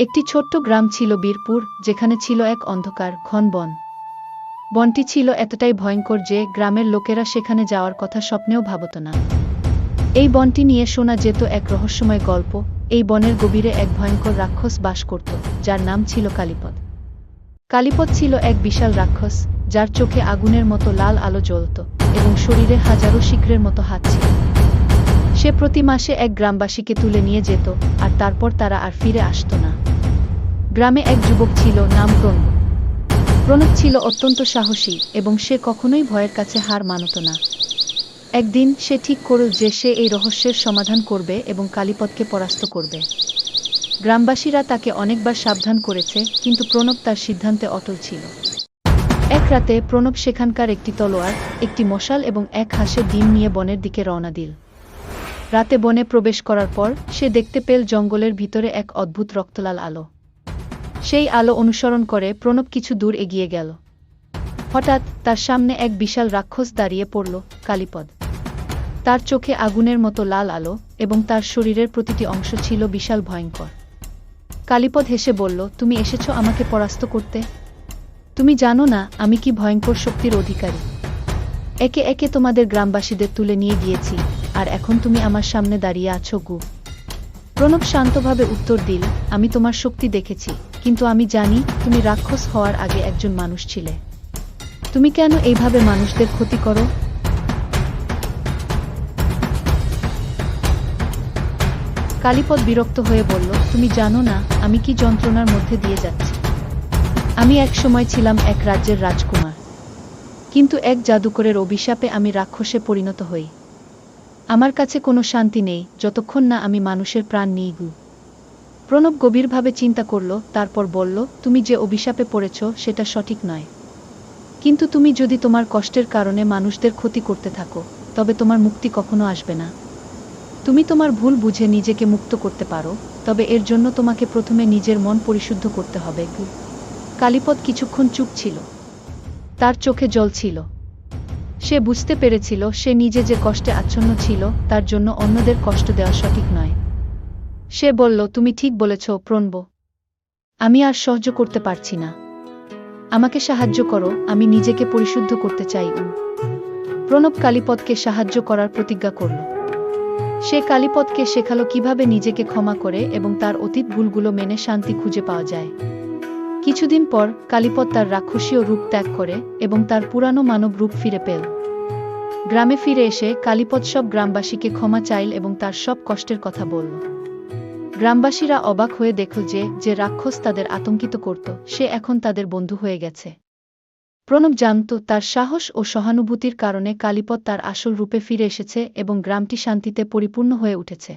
একটি ছোট্ট গ্রাম ছিল বীরপুর, যেখানে ছিল এক অন্ধকার ঘন বন। বনটি ছিল এতটাই ভয়ঙ্কর যে গ্রামের লোকেরা সেখানে যাওয়ার কথা স্বপ্নেও ভাবত না। এই বনটি নিয়ে শোনা যেত এক রহস্যময় গল্প। এই বনের গভীরে এক ভয়ঙ্কর রাক্ষস বাস করত, যার নাম ছিল কালীপদ। কালীপদ ছিল এক বিশাল রাক্ষস, যার চোখে আগুনের মতো লাল আলো জ্বলত এবং শরীরে হাজারো শিখরের মতো হাত ছিল। সে প্রতি মাসে এক গ্রামবাসীকে তুলে নিয়ে যেত, আর তারপর তারা আর ফিরে আসত না। গ্রামে এক যুবক ছিল, নাম প্রণব। প্রণব ছিল অত্যন্ত সাহসী এবং সে কখনোই ভয়ের কাছে হার মানত না। একদিন সে ঠিক করল যে সে এই রহস্যের সমাধান করবে এবং কালীপদকে পরাস্ত করবে। গ্রামবাসীরা তাকে অনেকবার সাবধান করেছে, কিন্তু প্রণব তার সিদ্ধান্তে অটল ছিল। এক রাতে প্রণব সেখানকার একটি তলোয়ার, একটি মশাল এবং এক হাঁসের ডিম নিয়ে বনের দিকে রওনা দিল। রাতে বনে প্রবেশ করার পর সে দেখতে পেল জঙ্গলের ভিতরে এক অদ্ভুত রক্তলাল আলো। সেই আলো অনুসরণ করে প্রণব কিছু দূর এগিয়ে গেল। হঠাৎ তার সামনে এক বিশাল রাক্ষস দাঁড়িয়ে পড়ল, কালীপদ। তার চোখে আগুনের মতো লাল আলো এবং তার শরীরের প্রতিটি অংশ ছিল বিশাল ভয়ঙ্কর। কালীপদ হেসে বলল, তুমি এসেছ আমাকে পরাস্ত করতে? তুমি জানো না আমি কি ভয়ঙ্কর শক্তির অধিকারী। একে একে তোমাদের গ্রামবাসীদের তুলে নিয়ে গিয়েছি, আর এখন তুমি আমার সামনে দাঁড়িয়ে আছো গু। প্রণব শান্তভাবে উত্তর দিল, আমি তোমার শক্তি দেখেছি, কিন্তু আমি জানি তুমি রাক্ষস হওয়ার আগে একজন মানুষ ছিলে। তুমি কেন এইভাবে মানুষদের ক্ষতি করো? কালীপদ বিরক্ত হয়ে বলল, তুমি জানো না আমি কি যন্ত্রণার মধ্যে দিয়ে যাচ্ছি। আমি এক সময় ছিলাম এক রাজ্যের রাজকুমার, কিন্তু এক জাদুকরের অভিশাপে আমি রাক্ষসে পরিণত হই। আমার কাছে কোনো শান্তি নেই যতক্ষণ না আমি মানুষের প্রাণ নিই গু। প্রণব গভীরভাবে চিন্তা করল, তারপর বলল, তুমি যে অভিশাপে পড়েছ সেটা সঠিক নয়, কিন্তু তুমি যদি তোমার কষ্টের কারণে মানুষদের ক্ষতি করতে থাকো, তবে তোমার মুক্তি কখনো আসবে না। তুমি তোমার ভুল বুঝে নিজেকে মুক্ত করতে পারো, তবে এর জন্য তোমাকে প্রথমে নিজের মন পরিশুদ্ধ করতে হবে গু। কালীপদ কিছুক্ষণ চুপ ছিল। তার চোখে জল ছিল। সে বুঝতে পেরেছিল সে নিজে যে কষ্টে আচ্ছন্ন ছিল তার জন্য অন্যদের কষ্ট দেওয়া সঠিক নয়। সে বলল, তুমি ঠিক বলেছ প্রণব। আমি আর সহ্য করতে পারছি না। আমাকে সাহায্য করো, আমি নিজেকে পরিশুদ্ধ করতে চাই। প্রণব কালীপদকে সাহায্য করার প্রতিজ্ঞা করল। সে কালীপদকে শেখালো কিভাবে নিজেকে ক্ষমা করে এবং তার অতীত ভুলগুলো মেনে শান্তি খুঁজে পাওয়া যায়। কিছুদিন পর কালীপদ তার রাক্ষসীয় রূপ ত্যাগ করে এবং তার পুরানো মানব রূপ ফিরে পেল। গ্রামে ফিরে এসে কালীপদ সব গ্রামবাসীকে ক্ষমা চাইল এবং তার সব কষ্টের কথা বলল। গ্রামবাসীরা অবাক হয়ে দেখল যে রাক্ষস তাদের আতঙ্কিত করত সে এখন তাদের বন্ধু হয়ে গেছে। প্রণব জানত তার সাহস ও সহানুভূতির কারণে কালীপদ তার আসল রূপে ফিরে এসেছে এবং গ্রামটি শান্তিতে পরিপূর্ণ হয়ে উঠেছে।